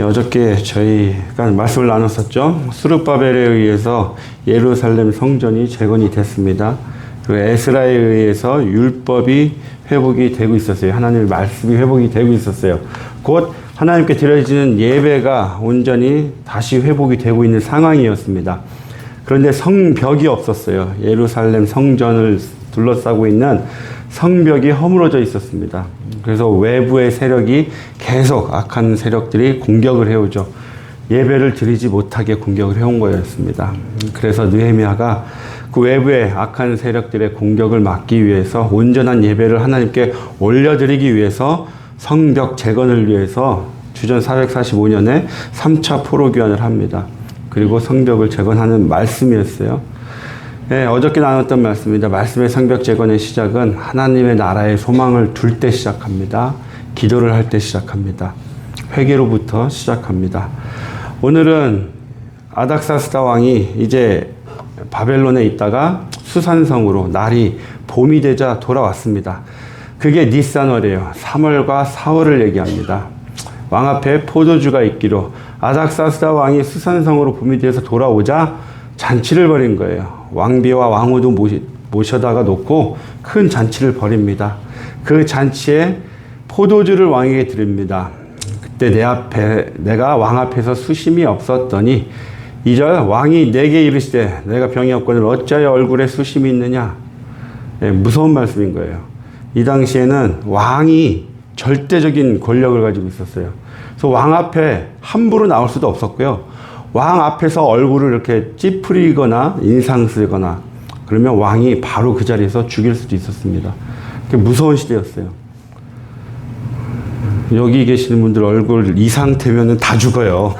어저께 저희가 말씀을 나눴었죠. 스룹바벨에 의해서 예루살렘 성전이 재건이 됐습니다. 그리고 에스라에 의해서 율법이 회복이 되고 있었어요. 하나님의 말씀이 회복이 되고 있었어요. 곧 하나님께 드려지는 예배가 온전히 다시 회복이 되고 있는 상황이었습니다. 그런데 성벽이 없었어요. 예루살렘 성전을 둘러싸고 있는 성벽이 허물어져 있었습니다. 그래서 외부의 세력이 계속 악한 세력들이 공격을 해오죠. 예배를 드리지 못하게 공격을 해온 거였습니다. 그래서 느헤미야가 그 외부의 악한 세력들의 공격을 막기 위해서 온전한 예배를 하나님께 올려드리기 위해서 성벽 재건을 위해서 주전 445년에 3차 포로귀환을 합니다. 그리고 성벽을 재건하는 말씀이었어요. 네, 어저께 나눴던 말씀입니다. 말씀의 성벽 재건의 시작은 하나님의 나라의 소망을 둘 때 시작합니다. 기도를 할 때 시작합니다. 회개로부터 시작합니다. 오늘은 아닥사스다 왕이 이제 바벨론에 있다가 수산성으로 날이 봄이 되자 돌아왔습니다. 그게 니산월이에요. 3월과 4월을 얘기합니다. 왕 앞에 포도주가 있기로 아닥사스다 왕이 수산성으로 봄이 되어서 돌아오자 잔치를 벌인 거예요. 왕비와 왕후도 모셔다가 놓고 큰 잔치를 벌입니다. 그 잔치에 포도주를 왕에게 드립니다. 그때 내가 왕 앞에서 수심이 없었더니 2절 왕이 내게 이르시되 내가 병이 없거늘 어찌하여 얼굴에 수심이 있느냐. 네, 무서운 말씀인 거예요. 이 당시에는 왕이 절대적인 권력을 가지고 있었어요. 그래서 왕 앞에 함부로 나올 수도 없었고요. 왕 앞에서 얼굴을 이렇게 찌푸리거나 인상 쓰거나 그러면 왕이 바로 그 자리에서 죽일 수도 있었습니다. 무서운 시대였어요. 여기 계시는 분들 얼굴 이 상태면 다 죽어요.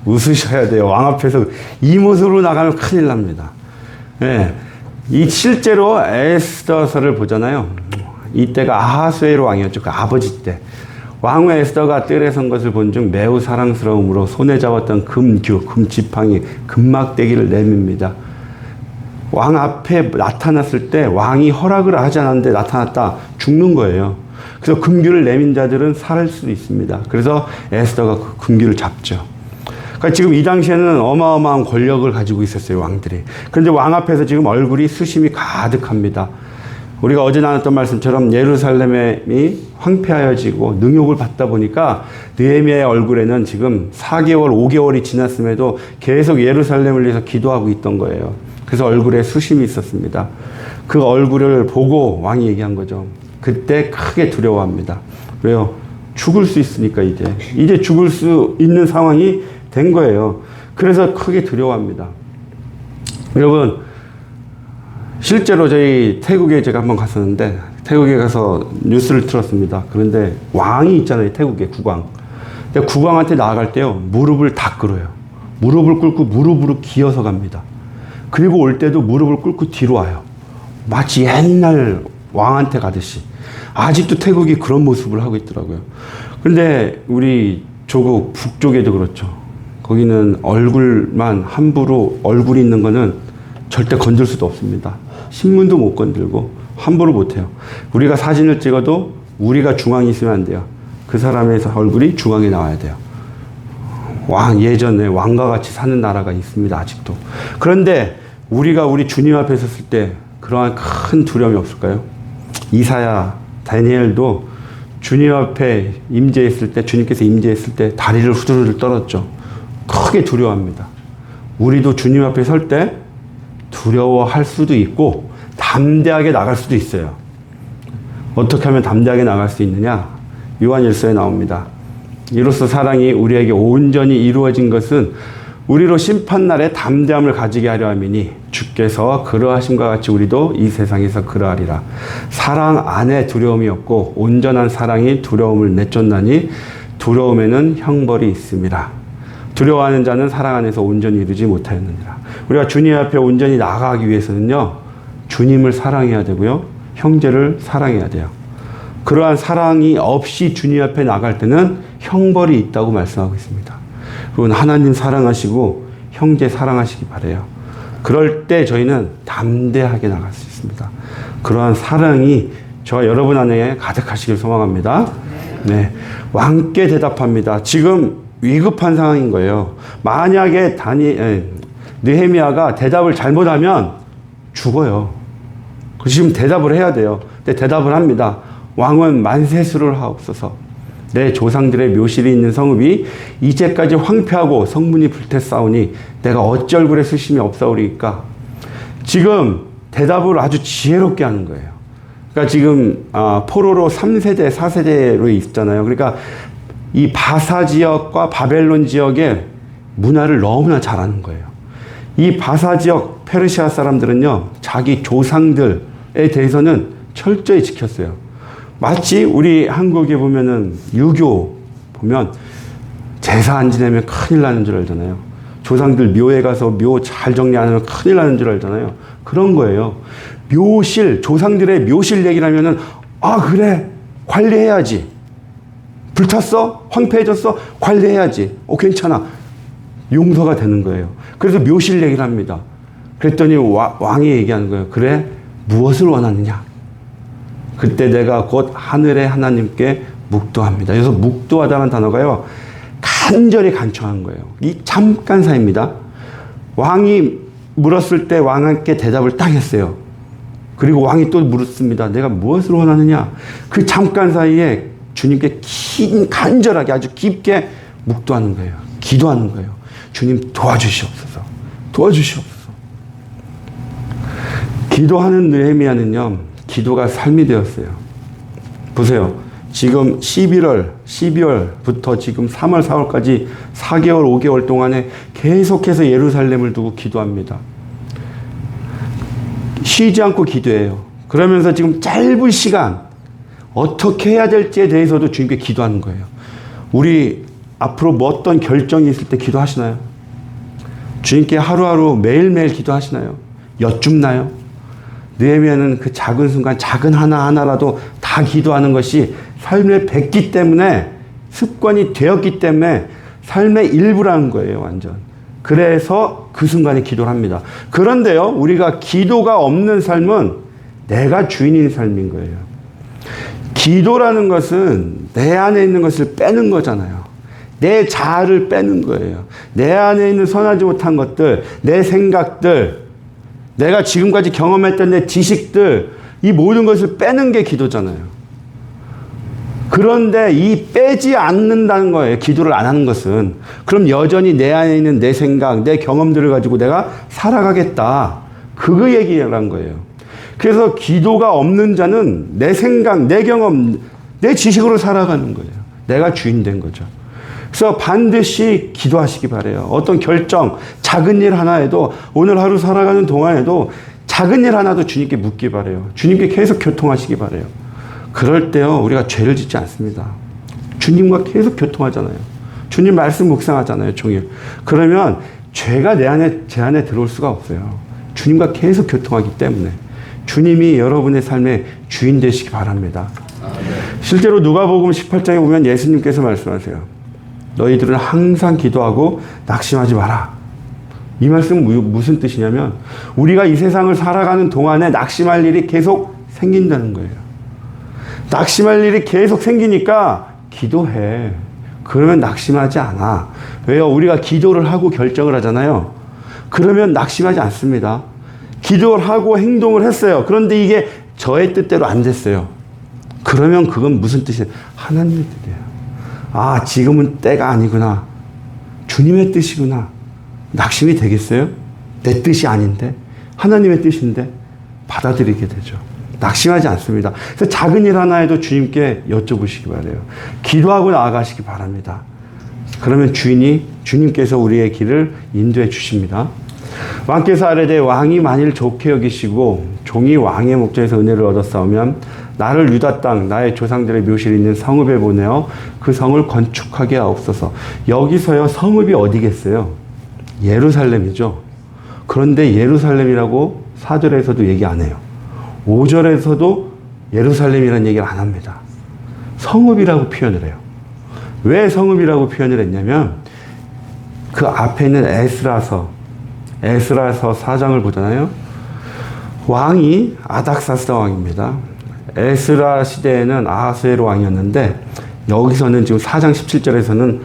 웃으셔야 돼요. 왕 앞에서 이 모습으로 나가면 큰일 납니다. 네. 이 실제로 에스더서를 보잖아요. 이때가 아하수에로 왕이었죠. 그 아버지 때. 왕후 에스더가 뜰에 선 것을 본 중 매우 사랑스러움으로 손에 잡았던 금지팡이, 금막대기를 내밉니다. 왕 앞에 나타났을 때 왕이 허락을 하지 않았는데 나타났다. 죽는 거예요. 그래서 금규를 내민 자들은 살 수도 있습니다. 그래서 에스더가 그 금규를 잡죠. 그러니까 지금 이 당시에는 어마어마한 권력을 가지고 있었어요, 왕들이. 그런데 왕 앞에서 지금 얼굴이 수심이 가득합니다. 우리가 어제 나눴던 말씀처럼 예루살렘이 황폐하여지고 능욕을 받다 보니까 느헤미야의 얼굴에는 지금 4개월, 5개월이 지났음에도 계속 예루살렘을 위해서 기도하고 있던 거예요. 그래서 얼굴에 수심이 있었습니다. 그 얼굴을 보고 왕이 얘기한 거죠. 그때 크게 두려워합니다. 왜요? 죽을 수 있으니까 이제 죽을 수 있는 상황이 된 거예요. 그래서 크게 두려워합니다. 여러분, 실제로 저희 태국에 제가 한번 갔었는데 태국에 가서 뉴스를 틀었습니다. 그런데 왕이 있잖아요. 태국에 국왕. 근데 국왕한테 나아갈 때요. 무릎을 다 꿇어요. 무릎을 꿇고 무릎으로 기어서 갑니다. 그리고 올 때도 무릎을 꿇고 뒤로 와요. 마치 옛날 왕한테 가듯이. 아직도 태국이 그런 모습을 하고 있더라고요. 그런데 우리 조국 북쪽에도 그렇죠. 거기는 얼굴만 함부로 얼굴이 있는 거는 절대 건들 수도 없습니다. 신문도 못 건들고 함부로 못 해요. 우리가 사진을 찍어도 우리가 중앙에 있으면 안 돼요. 그 사람의 얼굴이 중앙에 나와야 돼요. 예전에 왕과 같이 사는 나라가 있습니다. 아직도. 그런데 우리가 우리 주님 앞에 섰을 때 그러한 큰 두려움이 없을까요? 이사야, 다니엘도 주님 앞에 임재했을 때, 주님께서 임재했을 때 다리를 후두르 떨었죠. 크게 두려워합니다. 우리도 주님 앞에 설 때 두려워할 수도 있고 담대하게 나갈 수도 있어요. 어떻게 하면 담대하게 나갈 수 있느냐? 요한일서에 나옵니다. 이로써 사랑이 우리에게 온전히 이루어진 것은 우리로 심판날에 담대함을 가지게 하려 함이니 주께서 그러하심과 같이 우리도 이 세상에서 그러하리라. 사랑 안에 두려움이 없고 온전한 사랑이 두려움을 내쫓나니 두려움에는 형벌이 있음이라. 두려워하는 자는 사랑 안에서 온전히 이루지 못하였느니라. 우리가 주님 앞에 온전히 나아가기 위해서는요. 주님을 사랑해야 되고요. 형제를 사랑해야 돼요. 그러한 사랑이 없이 주님 앞에 나갈 때는 형벌이 있다고 말씀하고 있습니다. 그건 하나님 사랑하시고 형제 사랑하시기 바라요. 그럴 때 저희는 담대하게 나갈 수 있습니다. 그러한 사랑이 저와 여러분 안에 가득하시길 소망합니다. 네, 왕께 대답합니다. 지금 위급한 상황인 거예요. 만약에 느헤미야가 대답을 잘못하면 죽어요. 지금 대답을 해야 돼요. 근데 대답을 합니다. 왕은 만세수를 하옵소서. 내 조상들의 묘실이 있는 성읍이 이제까지 황폐하고 성문이 불태싸우니 내가 어쩔 그래 수심이 없사오리까. 지금 대답을 아주 지혜롭게 하는 거예요. 그러니까 지금 포로로 3세대, 4세대로 있잖아요. 그러니까 이 바사 지역과 바벨론 지역의 문화를 너무나 잘 아는 거예요. 이 바사 지역 페르시아 사람들은요, 자기 조상들에 대해서는 철저히 지켰어요. 마치 우리 한국에 보면은 유교 보면 제사 안 지내면 큰일 나는 줄 알잖아요. 조상들 묘에 가서 묘 잘 정리 안 하면 큰일 나는 줄 알잖아요. 그런 거예요. 묘실, 조상들의 묘실 얘기를 하면은, 아, 그래, 관리해야지. 불탔어? 황폐해졌어? 관리해야지. 괜찮아. 용서가 되는 거예요. 그래서 묘실 얘기를 합니다. 그랬더니 왕이 얘기하는 거예요. 그래, 무엇을 원하느냐? 그때 내가 곧 하늘의 하나님께 묵도합니다. 그래서 묵도하다는 단어가요, 간절히 간청한 거예요. 이 잠깐 사이입니다. 왕이 물었을 때 왕께 대답을 딱 했어요. 그리고 왕이 또 물었습니다. 내가 무엇을 원하느냐? 그 잠깐 사이에 주님께 간절하게 아주 깊게 묵도하는 거예요. 기도하는 거예요. 주님 도와주시옵소서. 도와주시옵소서. 기도하는 느헤미야는요, 기도가 삶이 되었어요. 보세요. 지금 12월부터 지금 3월, 4월까지 4개월, 5개월 동안에 계속해서 예루살렘을 두고 기도합니다. 쉬지 않고 기도해요. 그러면서 지금 짧은 시간 어떻게 해야 될지에 대해서도 주님께 기도하는 거예요. 우리 앞으로 뭐 어떤 결정이 있을 때 기도하시나요? 주님께 하루하루 매일매일 기도하시나요? 여쭙나요? 느헤미야는 그 작은 순간 작은 하나하나라도 다 기도하는 것이 삶에 뱄기 때문에, 습관이 되었기 때문에 삶의 일부라는 거예요, 완전. 그래서 그 순간에 기도를 합니다. 그런데요, 우리가 기도가 없는 삶은 내가 주인인 삶인 거예요. 기도라는 것은 내 안에 있는 것을 빼는 거잖아요. 내 자아를 빼는 거예요. 내 안에 있는 선하지 못한 것들, 내 생각들, 내가 지금까지 경험했던 내 지식들, 이 모든 것을 빼는 게 기도잖아요. 그런데 이 빼지 않는다는 거예요. 기도를 안 하는 것은. 그럼 여전히 내 안에 있는 내 생각, 내 경험들을 가지고 내가 살아가겠다. 그거 얘기를 한 거예요. 그래서 기도가 없는 자는 내 생각, 내 경험, 내 지식으로 살아가는 거예요. 내가 주인 된 거죠. 그래서 반드시 기도하시기 바라요. 어떤 결정, 작은 일 하나에도, 오늘 하루 살아가는 동안에도 작은 일 하나도 주님께 묻기 바라요. 주님께 계속 교통하시기 바라요. 그럴 때요, 우리가 죄를 짓지 않습니다. 주님과 계속 교통하잖아요. 주님 말씀 묵상하잖아요, 종일. 그러면 죄가 제 안에 들어올 수가 없어요. 주님과 계속 교통하기 때문에. 주님이 여러분의 삶의 주인 되시기 바랍니다. 실제로 누가복음 18장에 보면 예수님께서 말씀하세요. 너희들은 항상 기도하고 낙심하지 마라. 이 말씀은 무슨 뜻이냐면, 우리가 이 세상을 살아가는 동안에 낙심할 일이 계속 생긴다는 거예요. 낙심할 일이 계속 생기니까 기도해. 그러면 낙심하지 않아. 왜요? 우리가 기도를 하고 결정을 하잖아요. 그러면 낙심하지 않습니다. 기도를 하고 행동을 했어요. 그런데 이게 저의 뜻대로 안 됐어요. 그러면 그건 무슨 뜻이에요? 하나님의 뜻이에요. 아, 지금은 때가 아니구나. 주님의 뜻이구나. 낙심이 되겠어요? 내 뜻이 아닌데? 하나님의 뜻인데? 받아들이게 되죠. 낙심하지 않습니다. 그래서 작은 일 하나에도 주님께 여쭤보시기 바라요. 기도하고 나아가시기 바랍니다. 그러면 주님께서 우리의 길을 인도해 주십니다. 왕께서 아뢰되 왕이 만일 좋게 여기시고 종이 왕의 목전에서 은혜를 얻었사오면 나를 유다 땅 나의 조상들의 묘실이 있는 성읍에 보내어 그 성을 건축하게 하옵소서. 여기서요, 성읍이 어디겠어요? 예루살렘이죠. 그런데 예루살렘이라고 4절에서도 얘기 안 해요. 5절에서도 예루살렘이라는 얘기를 안 합니다. 성읍이라고 표현을 해요. 왜 성읍이라고 표현을 했냐면, 그 앞에 있는 에스라서 4장을 보잖아요. 왕이 아닥사스다 왕입니다. 에스라 시대에는 아하스웨로 왕이었는데, 여기서는 지금 4장 17절에서는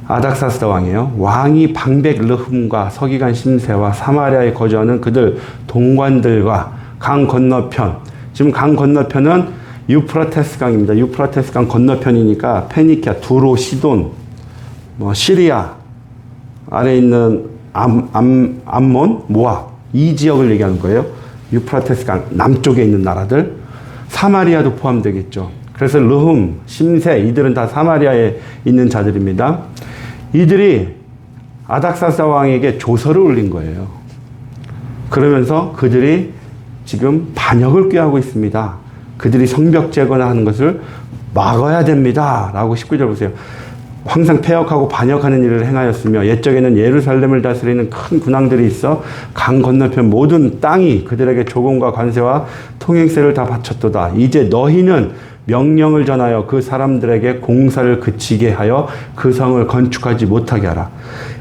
아닥사스다 왕이에요. 왕이 방백 르흠과 서기관 심세와 사마리아에 거주하는 그들 동관들과 강 건너편, 지금 강 건너편은 유프라테스 강입니다. 유프라테스 강 건너편이니까 페니키아, 두로, 시돈, 시리아 아래 있는 암몬, 모압 이 지역을 얘기하는 거예요. 유프라테스 강 남쪽에 있는 나라들, 사마리아도 포함되겠죠. 그래서 르흠, 심세 이들은 다 사마리아에 있는 자들입니다. 이들이 아닥사스다 왕에게 조서를 올린 거예요. 그러면서 그들이 지금 반역을 꾀하고 있습니다. 그들이 성벽 재건하는 것을 막아야 됩니다. 라고 19절 보세요. 항상 패역하고 반역하는 일을 행하였으며 옛적에는 예루살렘을 다스리는 큰 군왕들이 있어 강 건너편 모든 땅이 그들에게 조공과 관세와 통행세를 다 바쳤도다. 이제 너희는 명령을 전하여 그 사람들에게 공사를 그치게 하여 그 성을 건축하지 못하게 하라.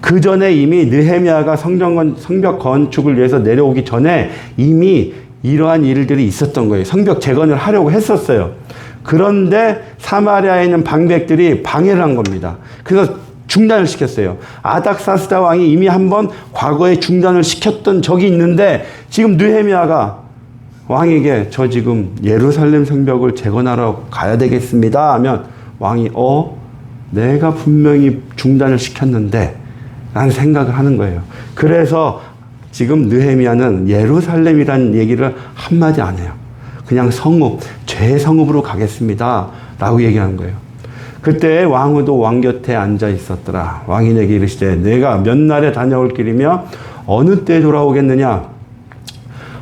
그 전에 이미 느헤미야가 성벽 건축을 위해서 내려오기 전에 이미 이러한 일들이 있었던 거예요. 성벽 재건을 하려고 했었어요. 그런데 사마리아에 있는 방백들이 방해를 한 겁니다. 그래서 중단을 시켰어요. 아닥사스다 왕이 이미 한번 과거에 중단을 시켰던 적이 있는데 지금 느헤미야가 왕에게 저 지금 예루살렘 성벽을 재건하러 가야 되겠습니다 하면 왕이 내가 분명히 중단을 시켰는데 라는 생각을 하는 거예요. 그래서 지금 느헤미야는 예루살렘이라는 얘기를 한마디 안 해요. 그냥 성읍, 죄성읍으로 가겠습니다 라고 얘기하는 거예요. 그때 왕후도 왕 곁에 앉아 있었더라. 왕이 내게 이르시되 내가 몇 날에 다녀올 길이며 어느 때 돌아오겠느냐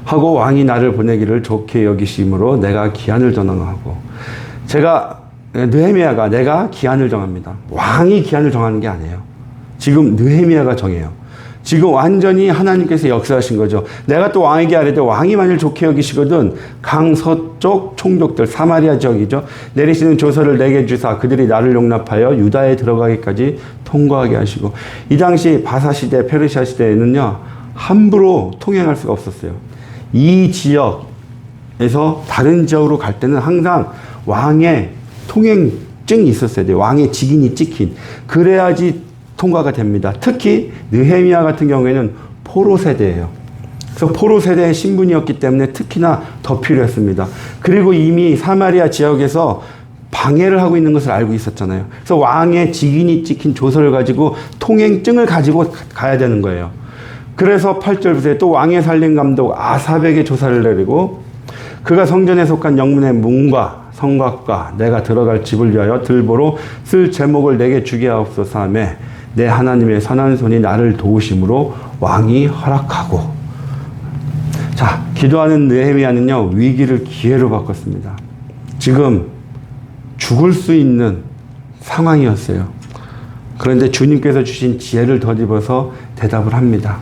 하고 왕이 나를 보내기를 좋게 여기심으로 내가 기한을 정하고, 느헤미야가 내가 기한을 정합니다. 왕이 기한을 정하는 게 아니에요. 지금 느헤미야가 정해요. 지금 완전히 하나님께서 역사하신 거죠. 내가 또 왕에게 아뢰되 왕이 만일 좋게 여기시거든 강 서쪽 총독들 사마리아 지역이죠. 내리시는 조서를 내게 주사 그들이 나를 용납하여 유다에 들어가기까지 통과하게 하시고, 이 당시 바사 시대 페르시아 시대에는요 함부로 통행할 수가 없었어요. 이 지역에서 다른 지역으로 갈 때는 항상 왕의 통행증이 있었어야 돼요. 왕의 직인이 찍힌. 그래야지 통과가 됩니다. 특히 느헤미야 같은 경우에는 포로 세대예요. 그래서 포로 세대의 신분이었기 때문에 특히나 더 필요했습니다. 그리고 이미 사마리아 지역에서 방해를 하고 있는 것을 알고 있었잖아요. 그래서 왕의 직인이 찍힌 조서를 가지고 통행증을 가지고 가야 되는 거예요. 그래서 8절 보세요. 또 왕의 살림 감독 아삽에게 조사를 내리고 그가 성전에 속한 영문의 문과 성곽과 내가 들어갈 집을 위하여 들보로 쓸 제목을 내게 주게 하옵소서 하며 내 하나님의 선한 손이 나를 도우심으로 왕이 허락하고. 자, 기도하는 느헤미야는요 위기를 기회로 바꿨습니다. 지금 죽을 수 있는 상황이었어요. 그런데 주님께서 주신 지혜를 덧입어서 대답을 합니다.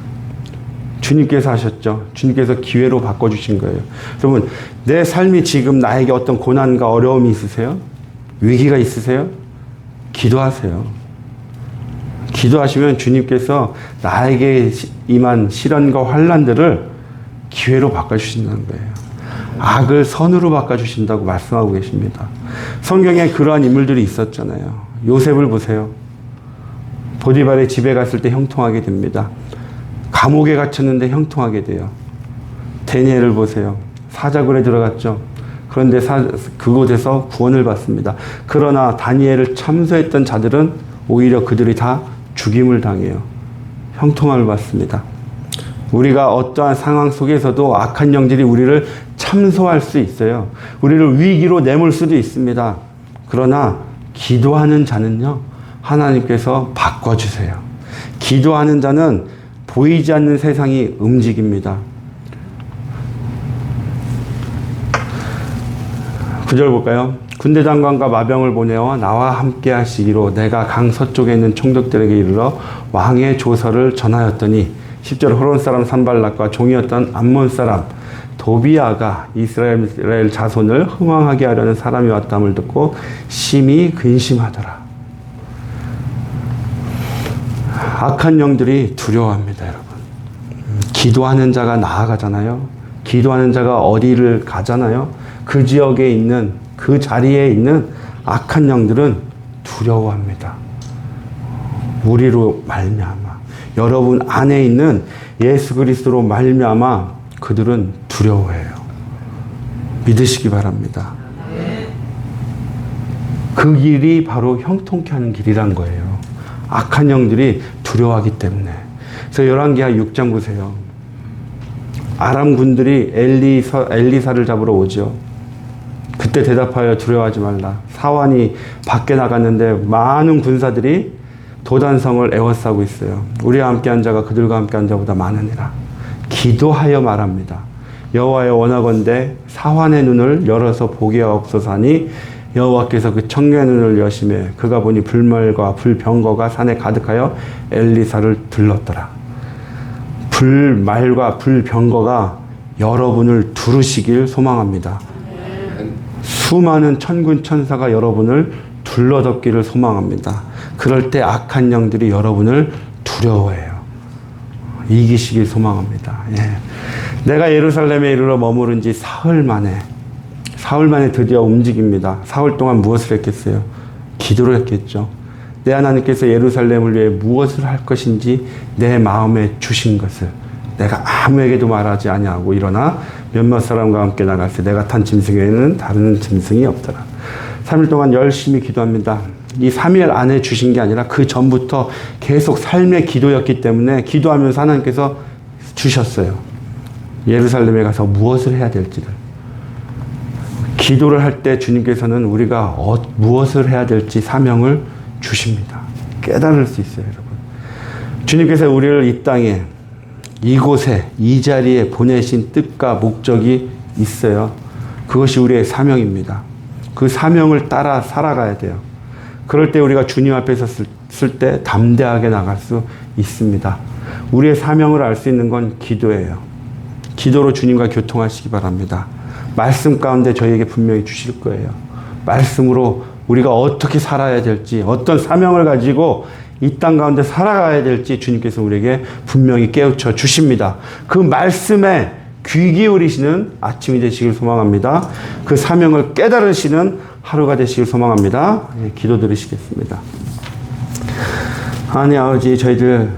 주님께서 하셨죠. 주님께서 기회로 바꿔주신 거예요. 여러분, 내 삶이 지금 나에게 어떤 고난과 어려움이 있으세요? 위기가 있으세요? 기도하세요. 기도하시면 주님께서 나에게 임한 시련과 환난들을 기회로 바꿔주신다는 거예요. 악을 선으로 바꿔주신다고 말씀하고 계십니다. 성경에 그러한 인물들이 있었잖아요. 요셉을 보세요. 보디발의 집에 갔을 때 형통하게 됩니다. 감옥에 갇혔는데 형통하게 돼요. 다니엘을 보세요. 사자굴에 들어갔죠. 그런데 그곳에서 구원을 받습니다. 그러나 다니엘을 참소했던 자들은 오히려 그들이 다 죽임을 당해요. 형통함을 받습니다. 우리가 어떠한 상황 속에서도 악한 영들이 우리를 참소할 수 있어요. 우리를 위기로 내몰 수도 있습니다. 그러나 기도하는 자는요, 하나님께서 바꿔주세요. 기도하는 자는 보이지 않는 세상이 움직입니다. 9절 볼까요? 군대 장관과 마병을 보내어 나와 함께 하시기로 내가 강 서쪽에 있는 총독들에게 이르러 왕의 조서를 전하였더니 10절 호론 사람 산발락과 종이었던 암몬 사람 도비아가 이스라엘 자손을 흥왕하게 하려는 사람이 왔다함을 듣고 심히 근심하더라. 악한 영들이 두려워합니다, 여러분. 기도하는 자가 나아가잖아요. 기도하는 자가 어디를 가잖아요. 그 지역에 있는, 그 자리에 있는 악한 영들은 두려워합니다. 우리로 말미암아, 여러분 안에 있는 예수 그리스도로 말미암아 그들은 두려워해요. 믿으시기 바랍니다. 그 길이 바로 형통케 하는 길이란 거예요. 악한 영들이 두려워하기 때문에. 그래서 열왕기하 6장 보세요. 아람 군들이 엘리사를 잡으러 오죠. 그때 대답하여 두려워하지 말라. 사환이 밖에 나갔는데 많은 군사들이 도단성을 에워싸고 있어요. 우리와 함께한 자가 그들과 함께한 자보다 많으니라. 기도하여 말합니다. 여호와여 원하건대 사환의 눈을 열어서 보게 하옵소서 하니 여호와께서 그 청년의 눈을 여심해 그가 보니 불말과 불병거가 산에 가득하여 엘리사를 들렀더라. 불말과 불병거가 여러분을 두르시길 소망합니다. 수많은 천군 천사가 여러분을 둘러덮기를 소망합니다. 그럴 때 악한 영들이 여러분을 두려워해요. 이기시길 소망합니다. 예. 내가 예루살렘에 이르러 머무른 지 사흘 만에 드디어 움직입니다. 사흘 동안 무엇을 했겠어요? 기도를 했겠죠. 내 하나님께서 예루살렘을 위해 무엇을 할 것인지 내 마음에 주신 것을 내가 아무에게도 말하지 아니하고 일어나 몇몇 사람과 함께 나갈 때 내가 탄 짐승에는 다른 짐승이 없더라. 3일 동안 열심히 기도합니다. 이 3일 안에 주신 게 아니라 그 전부터 계속 삶의 기도였기 때문에 기도하면서 하나님께서 주셨어요. 예루살렘에 가서 무엇을 해야 될지를. 기도를 할 때 주님께서는 우리가 무엇을 해야 될지 사명을 주십니다. 깨달을 수 있어요, 여러분. 주님께서 우리를 이 땅에, 이곳에, 이 자리에 보내신 뜻과 목적이 있어요. 그것이 우리의 사명입니다. 그 사명을 따라 살아가야 돼요. 그럴 때 우리가 주님 앞에 섰을 때 담대하게 나갈 수 있습니다. 우리의 사명을 알 수 있는 건 기도예요. 기도로 주님과 교통하시기 바랍니다. 말씀 가운데 저희에게 분명히 주실 거예요. 말씀으로 우리가 어떻게 살아야 될지, 어떤 사명을 가지고 이 땅 가운데 살아가야 될지 주님께서 우리에게 분명히 깨우쳐 주십니다. 그 말씀에 귀 기울이시는 아침이 되시길 소망합니다. 그 사명을 깨달으시는 하루가 되시길 소망합니다. 예, 기도 드리시겠습니다. 하나님 아버지, 저희들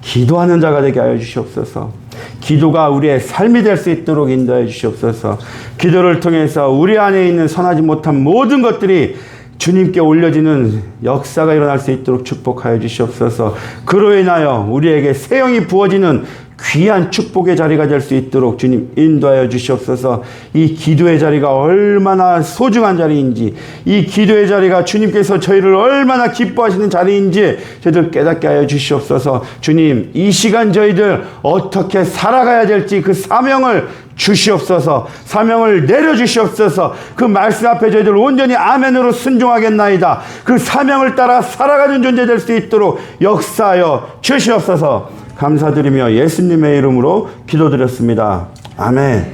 기도하는 자가 되게 하여 주시옵소서. 기도가 우리의 삶이 될 수 있도록 인도해 주시옵소서. 기도를 통해서 우리 안에 있는 선하지 못한 모든 것들이 주님께 올려지는 역사가 일어날 수 있도록 축복하여 주시옵소서. 그로 인하여 우리에게 새 영이 부어지는 귀한 축복의 자리가 될 수 있도록 주님 인도하여 주시옵소서. 이 기도의 자리가 얼마나 소중한 자리인지, 이 기도의 자리가 주님께서 저희를 얼마나 기뻐하시는 자리인지 저희들 깨닫게 하여 주시옵소서. 주님, 이 시간 저희들 어떻게 살아가야 될지 그 사명을 주시옵소서. 사명을 내려주시옵소서. 그 말씀 앞에 저희들 온전히 아멘으로 순종하겠나이다. 그 사명을 따라 살아가는 존재 될 수 있도록 역사하여 주시옵소서. 감사드리며 예수님의 이름으로 기도드렸습니다. 아멘.